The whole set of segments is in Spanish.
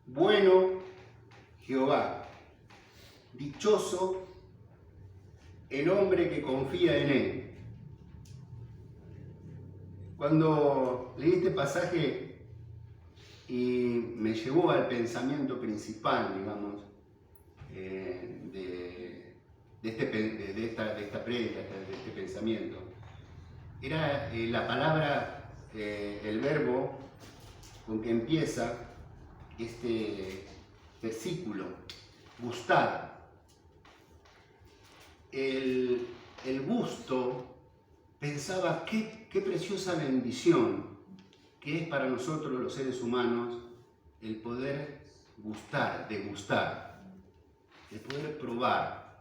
Bueno Jehová, dichoso el hombre que confía en él. Cuando leí este pasaje y me llevó al pensamiento principal, digamos, de esta prédica, de este pensamiento, era la palabra, el verbo con que empieza este versículo, gustar. El gusto, pensaba qué preciosa bendición que es para nosotros los seres humanos el poder gustar, degustar, el poder probar.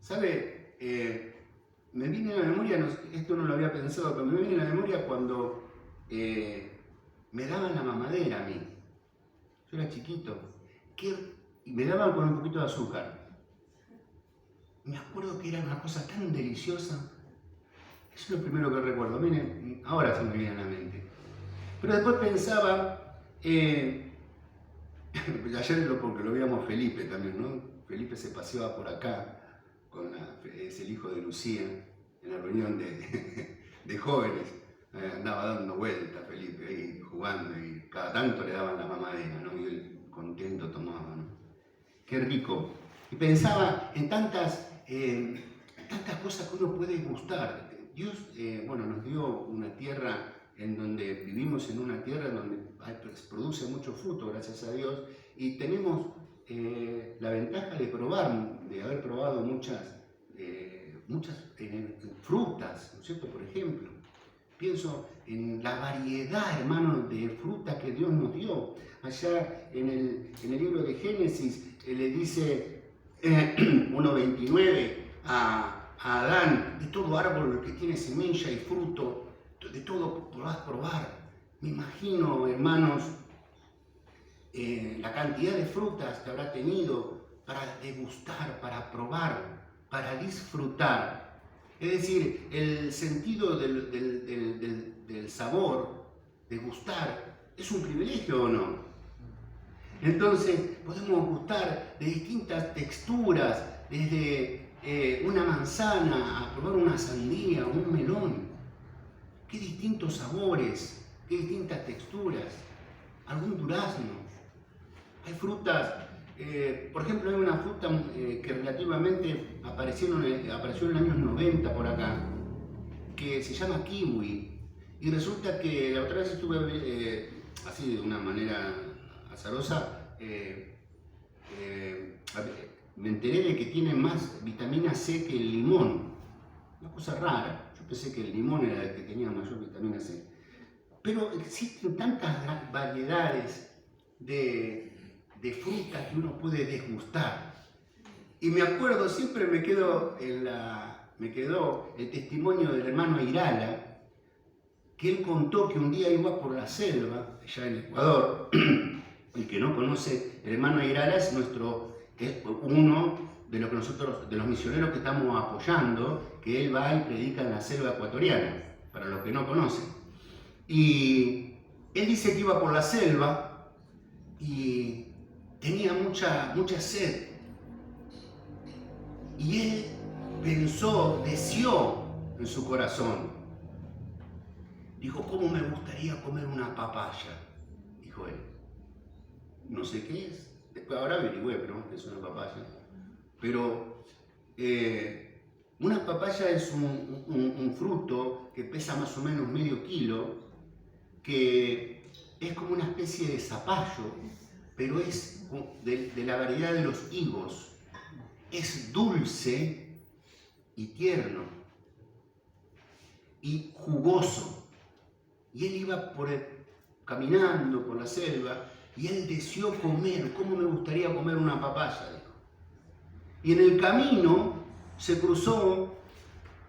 ¿Sabe? Me viene a la memoria, esto no lo había pensado, pero me viene a la memoria cuando me daban la mamadera a mí. Yo era chiquito, y me daban con un poquito de azúcar. Me acuerdo que era una cosa tan deliciosa. Eso es lo primero que recuerdo. Miren, ahora se me viene a la mente. Pero después pensaba, ayer porque lo veíamos Felipe también, ¿no? Felipe se paseaba por acá, es el hijo de Lucía, en la reunión de jóvenes. Andaba dando vueltas Felipe ahí, jugando, y cada tanto le daban la mamadera, ¿no? Y él contento tomaba, ¿no? Qué rico. Y pensaba en tantas cosas que uno puede gustar. Dios, nos dio una tierra en donde vivimos, en una tierra donde produce mucho fruto, gracias a Dios, y tenemos la ventaja de haber probado muchas frutas, ¿no es cierto? Por ejemplo, pienso en la variedad, hermano, de frutas que Dios nos dio. Allá en el libro de Génesis le dice 1:29 a Adán: de todo árbol que tiene semilla y fruto, de todo podrás probar. Me imagino, hermanos, la cantidad de frutas que habrá tenido para degustar, para probar, para disfrutar. Es decir, el sentido del sabor, de gustar, es un privilegio, ¿o no? Entonces podemos gustar de distintas texturas, desde una manzana a probar una sandía, un melón. Qué distintos sabores, qué distintas texturas. Algún durazno. Hay frutas, por ejemplo, hay una fruta que relativamente apareció en los años 90 por acá, que se llama kiwi. Y resulta que la otra vez estuve, así de una manera azarosa, me enteré de que tiene más vitamina C que el limón. Una cosa rara. Yo pensé que el limón era el que tenía mayor vitamina C. Pero existen tantas variedades de frutas que uno puede degustar. Y me acuerdo, siempre me quedó el testimonio del hermano Irala, que él contó que un día iba por la selva, allá en Ecuador. El que no conoce, el hermano Irala es uno de los misioneros que estamos apoyando, que él va y predica en la selva ecuatoriana, para los que no conocen. Y él dice que iba por la selva y tenía mucha sed. Y él deseó en su corazón. Dijo: ¿cómo me gustaría comer una papaya? Dijo él. No sé qué es. Después ahora averigüé, pero no es una papaya. Pero una papaya es un fruto que pesa más o menos medio kilo, que es como una especie de zapallo, pero es de la variedad de los higos. Es dulce y tierno y jugoso. Y él iba caminando por la selva y él deseó comer. ¿Cómo me gustaría comer una papaya? Dijo. Y en el camino se cruzó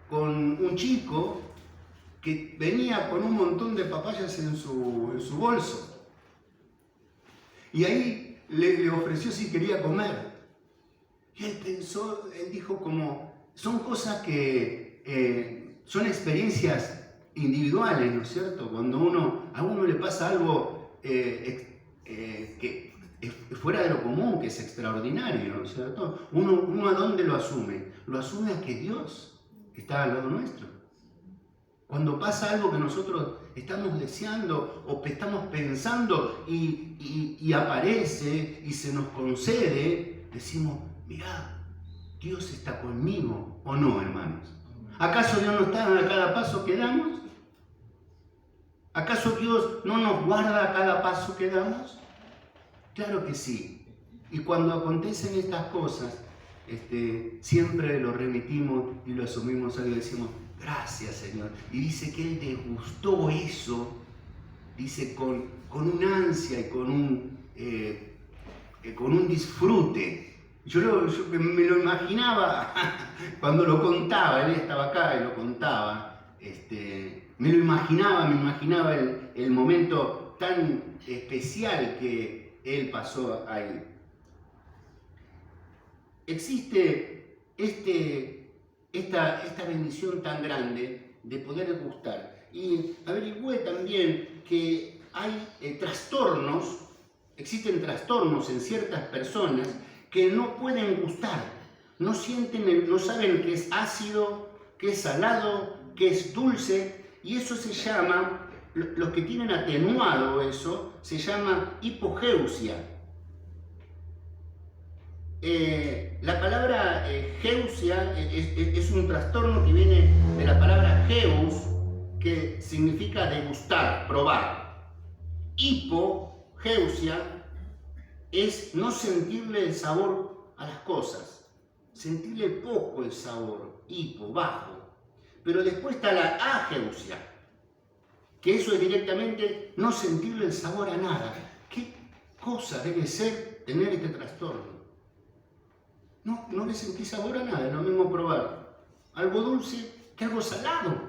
con un chico que venía con un montón de papayas en su bolso. Y ahí le ofreció si quería comer. Y él dijo son cosas que son experiencias individuales, ¿no es cierto? Cuando a uno le pasa algo que es fuera de lo común, que es extraordinario, ¿no es cierto? Uno ¿a dónde lo asume? Lo asume a que Dios está al lado nuestro. Cuando pasa algo que nosotros estamos deseando o estamos pensando y aparece y se nos concede, decimos, mirá, Dios está conmigo, ¿o no, hermanos? ¿Acaso Dios no está a cada paso que damos? ¿Acaso Dios no nos guarda a cada paso que damos? Claro que sí. Y cuando acontecen estas cosas, siempre lo remitimos y lo asumimos a Dios y decimos, gracias, Señor. Y dice que Él le gustó eso, dice con una ansia y con un disfrute. Yo me lo imaginaba cuando lo contaba, él estaba acá y lo contaba. Me imaginaba el momento tan especial que él pasó ahí. Existe esta bendición tan grande de poder gustar. Y averigüé también que hay existen trastornos en ciertas personas que no pueden gustar, no saben que es ácido, que es salado, que es dulce, y eso se llama, los que tienen atenuado eso, se llama hipogeusia. La palabra geusia es un trastorno que viene de la palabra geus, que significa degustar, probar. Hipogeusia es no sentirle el sabor a las cosas, sentirle poco el sabor, bajo. Pero después está la ageusia, que eso es directamente no sentirle el sabor a nada. ¿Qué cosa debe ser tener este trastorno? No le sentí sabor a nada, es lo mismo probar algo dulce que algo salado.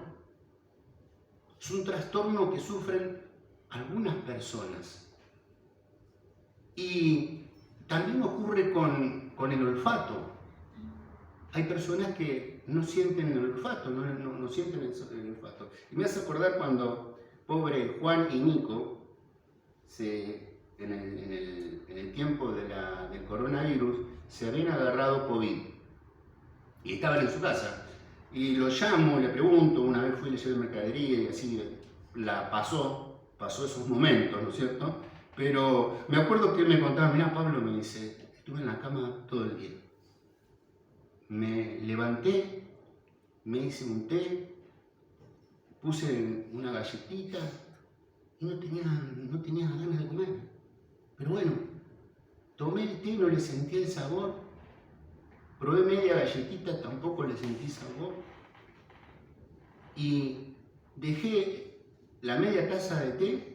Es un trastorno que sufren algunas personas. Y también ocurre con el olfato. Hay personas que no sienten el olfato, no sienten el olfato. Y me hace acordar cuando pobre Juan y Nico, en el tiempo del coronavirus, se habían agarrado COVID. Y estaban en su casa. Y lo llamo, le pregunto, una vez fui a llevar mercadería y así pasó esos momentos, ¿no es cierto? Pero me acuerdo que él me contaba, mirá Pablo, me dice, estuve en la cama todo el día. Me levanté, me hice un té, puse una galletita y no tenía ganas de comer. Pero bueno, tomé el té, no le sentí el sabor. Probé media galletita, tampoco le sentí sabor. Y dejé la media taza de té,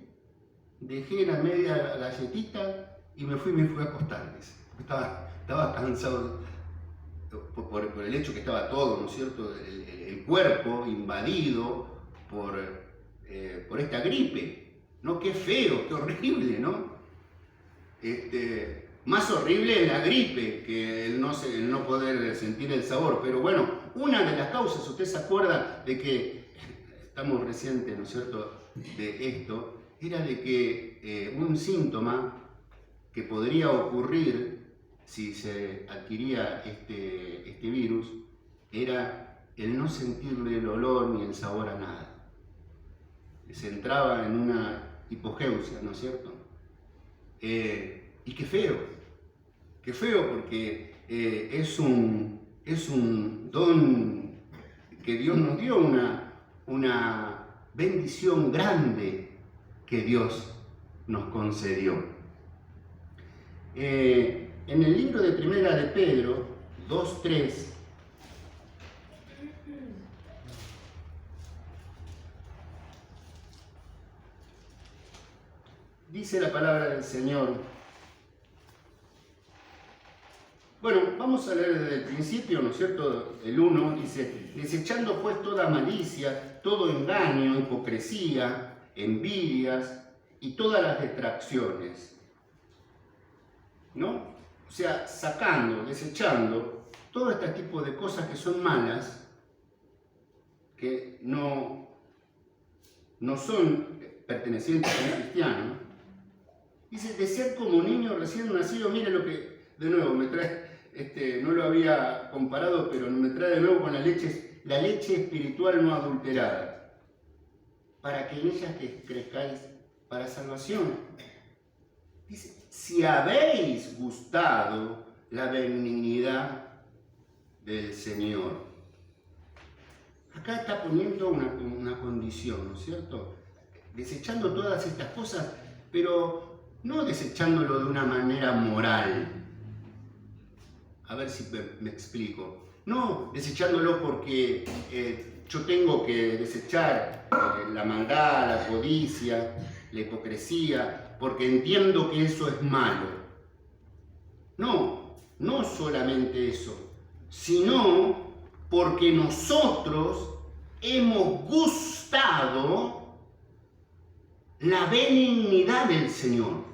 dejé la media galletita y me fui a acostar. Estaba cansado por el hecho que estaba todo, ¿no es cierto? El cuerpo invadido por esta gripe, ¿no? Qué feo, qué horrible, ¿no? Más horrible es la gripe que el no poder sentir el sabor. Pero bueno, una de las causas, usted se acuerda de que estamos recientes, ¿no es cierto?, de esto, era de que un síntoma que podría ocurrir si se adquiría este virus era el no sentirle el olor ni el sabor a nada. Se entraba en una hipogeusia, ¿no es cierto? Y qué feo porque es un don que Dios nos dio, una bendición grande que Dios nos concedió. En el libro de Primera de Pedro 2:3 dice la palabra del Señor. Bueno, vamos a leer desde el principio, ¿no es cierto? El 1 dice, desechando pues toda malicia, todo engaño, hipocresía, envidias y todas las distracciones, ¿no? O sea, desechando todo este tipo de cosas que son malas, que no son pertenecientes a un cristiano, Dice, de ser como un niño recién nacido. Mire lo que, de nuevo, me trae, no lo había comparado, pero me trae de nuevo con la leche espiritual no adulterada, para que en ella crezcáis para salvación. Dice, si habéis gustado la benignidad del Señor. Acá está poniendo una condición, ¿no es cierto? Desechando todas estas cosas, pero no desechándolo de una manera moral. A ver si me explico. No desechándolo porque yo tengo que desechar la maldad, la codicia, la hipocresía, porque entiendo que eso es malo. No solamente eso, sino porque nosotros hemos gustado la benignidad del Señor.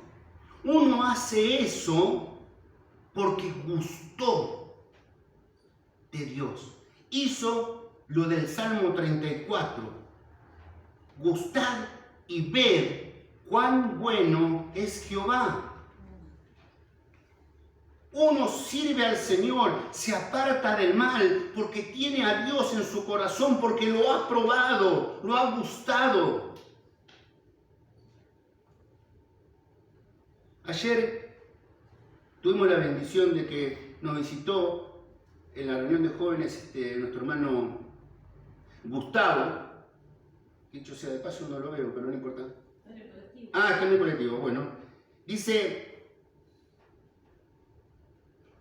Uno hace eso porque gustó de Dios. Hizo lo del Salmo 34. Gustad y ved cuán bueno es Jehová. Uno sirve al Señor, se aparta del mal porque tiene a Dios en su corazón, porque lo ha probado, lo ha gustado. Ayer tuvimos la bendición de que nos visitó en la reunión de jóvenes nuestro hermano Gustavo. Dicho sea de paso, no lo veo, pero no importa. Está en el colectivo, bueno.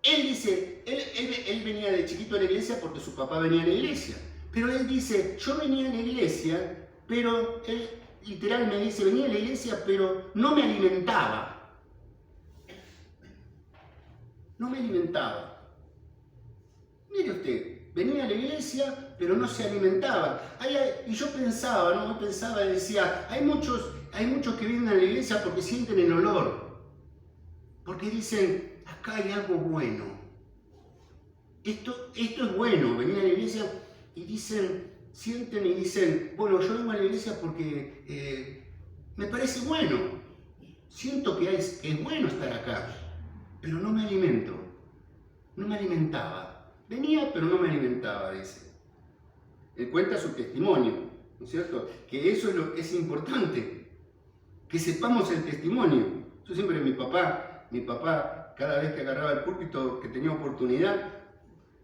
Él venía de chiquito a la iglesia porque su papá venía a la iglesia. Pero él dice, yo venía a la iglesia, pero él literal me dice, venía a la iglesia, pero no me alimentaba. No me alimentaba. Mire usted, venía a la iglesia, pero no se alimentaba. Y yo pensaba, ¿no? Decía, hay muchos que vienen a la iglesia porque sienten el olor. Porque dicen, acá hay algo bueno. Esto es bueno, venir a la iglesia y sienten y dicen, bueno, yo vengo a la iglesia porque me parece bueno. Siento que es bueno estar acá, pero no me alimento. No me alimentaba. Venía, pero no me alimentaba, dice. Él cuenta su testimonio, ¿no es cierto? Que eso es importante, que sepamos el testimonio. Yo siempre, mi papá, cada vez que agarraba el púlpito, que tenía oportunidad,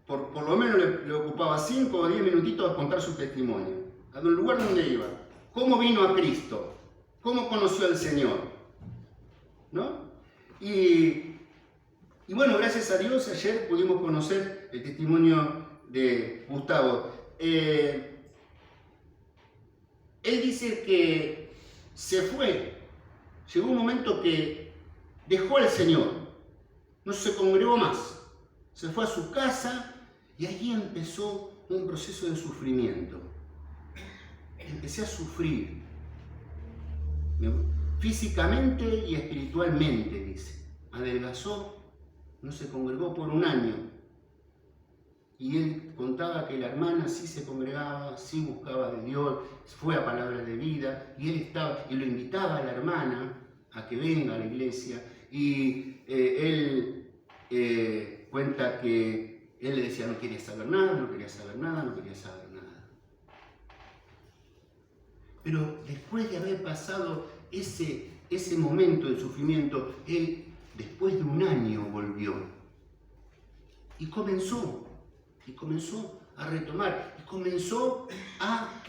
por lo menos le ocupaba 5 o 10 minutitos a contar su testimonio, al lugar donde iba, cómo vino a Cristo, cómo conoció al Señor, ¿no? Y bueno, gracias a Dios, ayer pudimos conocer el testimonio de Gustavo. Él dice que se fue, llegó un momento que dejó al Señor, no se congregó más, se fue a su casa y allí empezó un proceso de sufrimiento. Empecé a sufrir, físicamente y espiritualmente, dice. Adelgazó, no se congregó por un año. Y él contaba que la hermana sí se congregaba, sí buscaba de Dios, fue a Palabra de Vida, y él lo invitaba a la hermana a que venga a la iglesia, y él cuenta que él le decía no quería saber nada, no quería saber nada, no quería saber nada. Pero después de haber pasado ese momento de sufrimiento, él después de un año volvió y comenzó a retomar, y comenzó a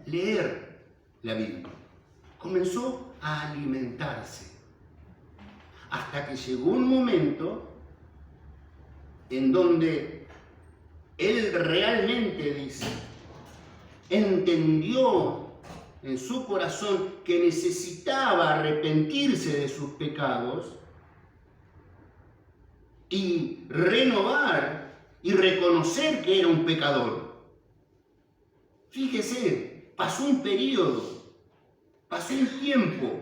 leer la Biblia, comenzó a alimentarse, hasta que llegó un momento en donde él realmente, dice, entendió en su corazón que necesitaba arrepentirse de sus pecados y renovar y reconocer que era un pecador. Fíjese, pasó un periodo, pasó un tiempo,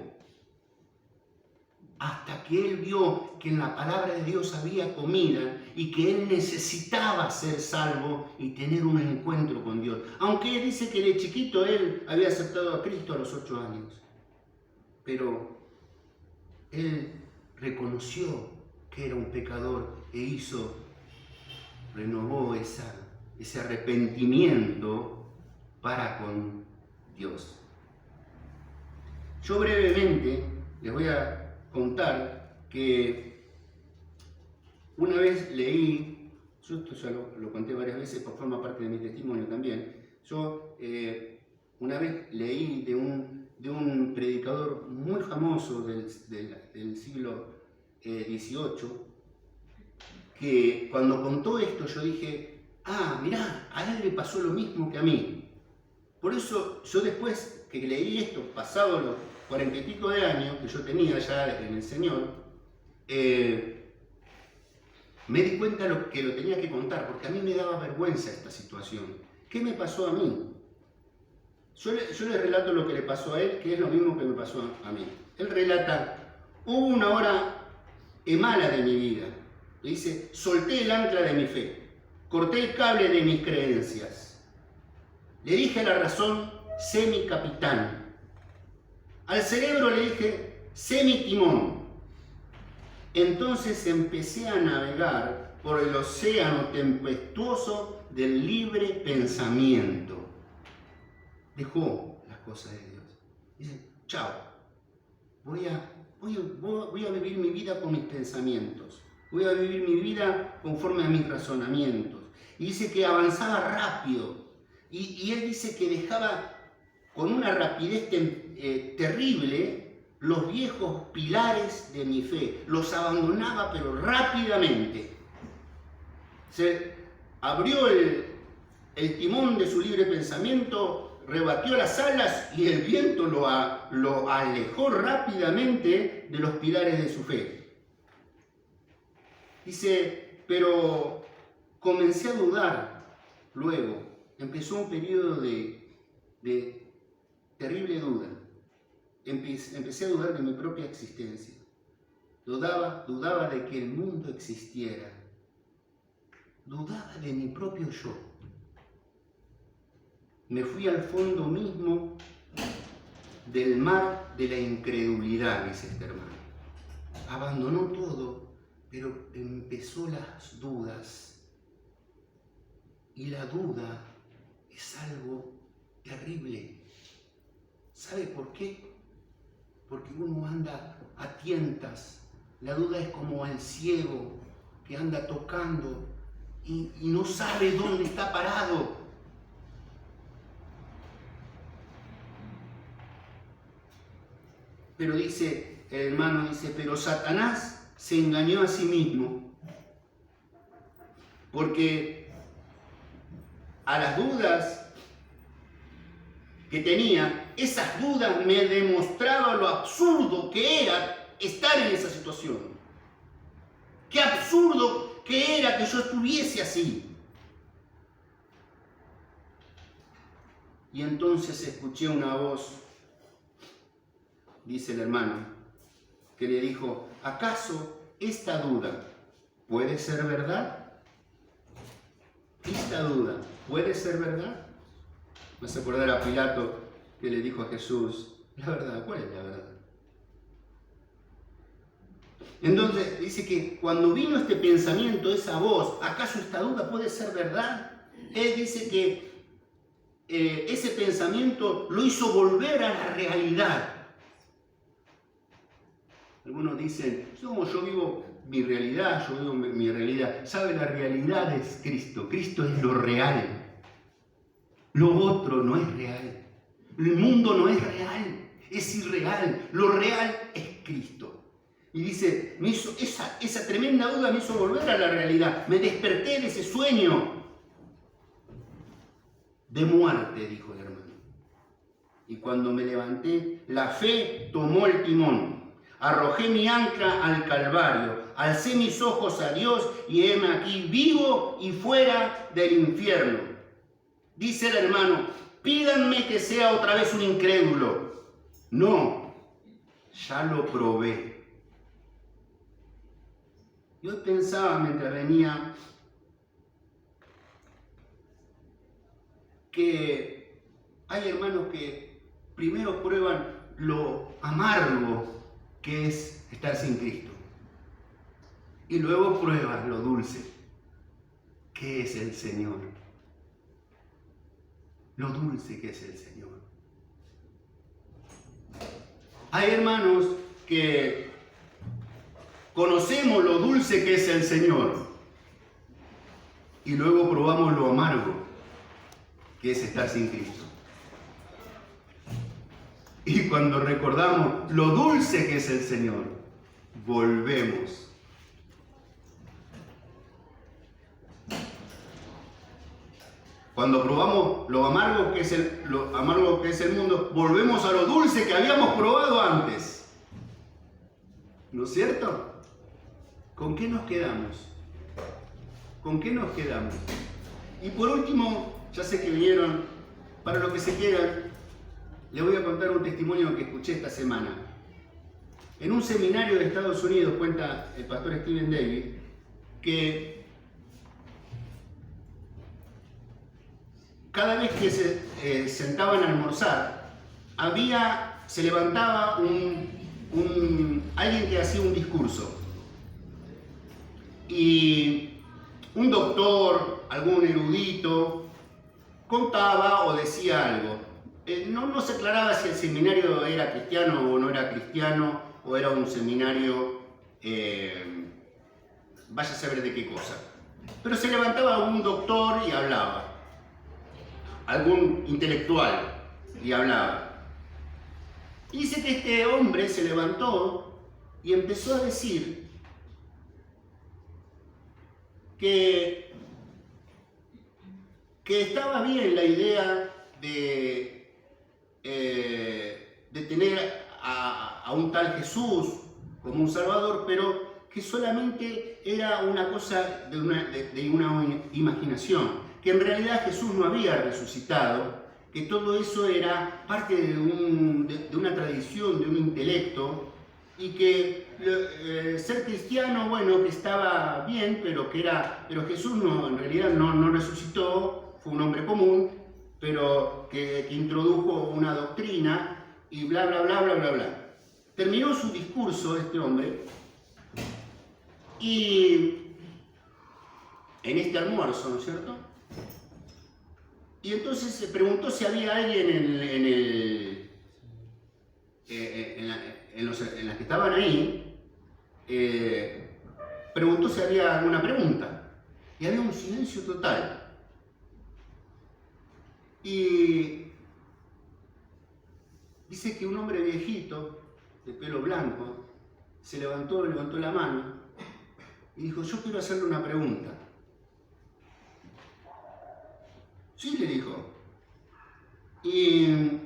hasta que él vio que en la palabra de Dios había comida y que él necesitaba ser salvo y tener un encuentro con Dios. Aunque él dice que de chiquito él había aceptado a Cristo a los 8 años. Pero Él reconoció que era un pecador e renovó ese arrepentimiento para con Dios. Yo brevemente les voy a contar que una vez leí, yo esto ya lo conté varias veces, por forma parte de mi testimonio también, yo una vez leí de un predicador muy famoso del siglo XVIII, que cuando contó esto yo dije, mirá, a él le pasó lo mismo que a mí. Por eso yo después que leí esto, pasado los 40 y pico de años que yo tenía ya en el Señor, me di cuenta que lo tenía que contar, porque a mí me daba vergüenza esta situación. ¿Qué me pasó a mí? Yo le relato lo que le pasó a él, que es lo mismo que me pasó a mí. Él relata, hubo una hora mala de mi vida. Le dice, solté el ancla de mi fe, corté el cable de mis creencias. Le dije a la razón, sé mi capitán. Al cerebro le dije, sé mi timón. Entonces empecé a navegar por el océano tempestuoso del libre pensamiento. Dejó las cosas de Dios. Dice, chao, voy a vivir mi vida con mis pensamientos. Voy a vivir mi vida conforme a mis razonamientos. Y dice que avanzaba rápido. Y él dice que dejaba con una rapidez terrible los viejos pilares de mi fe. Los abandonaba, pero rápidamente. Se abrió el timón de su libre pensamiento, rebatió las alas y el viento lo alejó rápidamente de los pilares de su fe. Dice, pero comencé a dudar luego. Empezó un periodo de terrible duda. Empecé a dudar de mi propia existencia. Dudaba de que el mundo existiera. Dudaba de mi propio yo. Me fui al fondo mismo del mar de la incredulidad, dice este hermano. Abandonó todo, pero empezó las dudas. Y la duda es algo terrible. ¿Sabe por qué? Porque uno anda a tientas. La duda es como al ciego que anda tocando y no sabe dónde está parado. Pero dice, el hermano dice, pero Satanás se engañó a sí mismo. Porque a las dudas que tenía, esas dudas me demostraban lo absurdo que era estar en esa situación. Qué absurdo que era que yo estuviese así. Y entonces escuché una voz, dice el hermano, que le dijo, ¿acaso esta duda puede ser verdad? ¿Esta duda puede ser verdad? Me hace acordar a Pilato que le dijo a Jesús, la verdad, ¿cuál es la verdad? Entonces dice que cuando vino este pensamiento, esa voz, ¿acaso esta duda puede ser verdad? Él dice que ese pensamiento lo hizo volver a la realidad. Algunos dicen, yo vivo mi realidad, yo vivo mi realidad. ¿Sabe? La realidad es Cristo. Cristo es lo real. Lo otro no es real. El mundo no es real, es irreal. Lo real es Cristo. Y dice, esa tremenda duda me hizo volver a la realidad. Me desperté de ese sueño de muerte, dijo el hermano. Y cuando me levanté, la fe tomó el timón. Arrojé mi ancla al Calvario, alcé mis ojos a Dios y heme aquí vivo y fuera del infierno. Dice el hermano, pídanme que sea otra vez un incrédulo. No, ya lo probé. Yo pensaba mientras venía que hay hermanos que primero prueban lo amargo que es estar sin Cristo. Y luego pruebas lo dulce que es el Señor. Lo dulce que es el Señor. Hay hermanos que conocemos lo dulce que es el Señor y luego probamos lo amargo que es estar sin Cristo. Y cuando recordamos lo dulce que es el Señor, volvemos. Cuando probamos lo amargo que es el mundo, volvemos a lo dulce que habíamos probado antes. ¿No es cierto? ¿Con qué nos quedamos? ¿Con qué nos quedamos? Y por último, ya sé que vinieron, para los que se quieran, les voy a contar un testimonio que escuché esta semana. En un seminario de Estados Unidos, cuenta el pastor Stephen Davis, que cada vez que se sentaban a almorzar, se levantaba alguien que hacía un discurso. Y un doctor, algún erudito, contaba o decía algo. No se aclaraba si el seminario era cristiano o no era cristiano, o era un seminario, vaya a saber de qué cosa. Pero se levantaba un doctor y hablaba. Algún intelectual y hablaba. Y dice que este hombre se levantó y empezó a decir que estaba bien la idea de tener a un tal Jesús como un Salvador, pero que solamente era una cosa de una imaginación, que en realidad Jesús no había resucitado, que todo eso era parte de una tradición, de un intelecto, y que ser cristiano, bueno, que estaba bien, pero Jesús en realidad no resucitó, fue un hombre común, pero que introdujo una doctrina y bla, bla, bla, bla, bla, bla. Terminó su discurso este hombre y en este almuerzo, ¿no es cierto? Y entonces se preguntó si había alguien en las que estaban ahí, preguntó si había alguna pregunta. Y había un silencio total. Y dice que un hombre viejito, de pelo blanco, levantó la mano y dijo: yo quiero hacerle una pregunta. Sí, le dijo. Y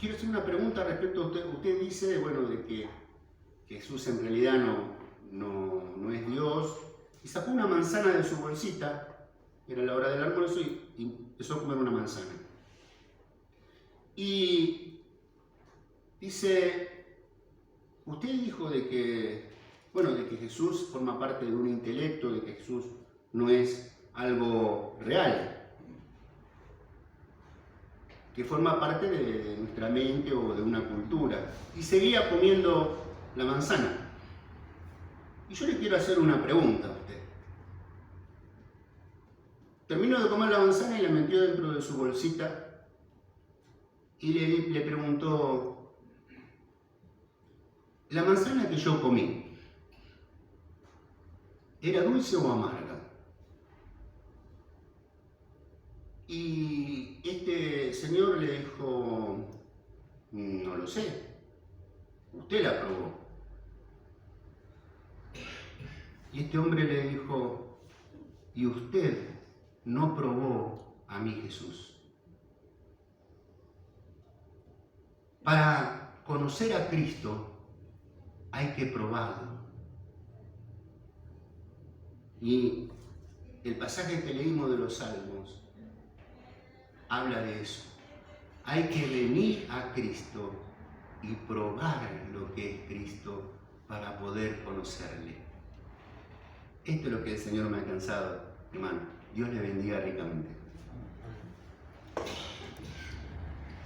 quiero hacer una pregunta respecto a usted. Usted dice, bueno, de que Jesús en realidad no es Dios. Y sacó una manzana de su bolsita, era la hora del almuerzo, y empezó a comer una manzana. Y dice, usted dijo de que Jesús forma parte de un intelecto, de que Jesús no es algo real, que forma parte de nuestra mente o de una cultura. Y seguía comiendo la manzana. Y yo le quiero hacer una pregunta a usted. Terminó de comer la manzana y la metió dentro de su bolsita y le preguntó: ¿la manzana que yo comí era dulce o amarga? Y este señor le dijo: no lo sé, usted la probó. Y este hombre le dijo: y usted no probó a mi Jesús. Para conocer a Cristo hay que probarlo. Y el pasaje que leímos de los Salmos habla de eso. Hay que venir a Cristo y probar lo que es Cristo para poder conocerle. Esto es lo que el Señor me ha alcanzado, hermano. Dios le bendiga ricamente.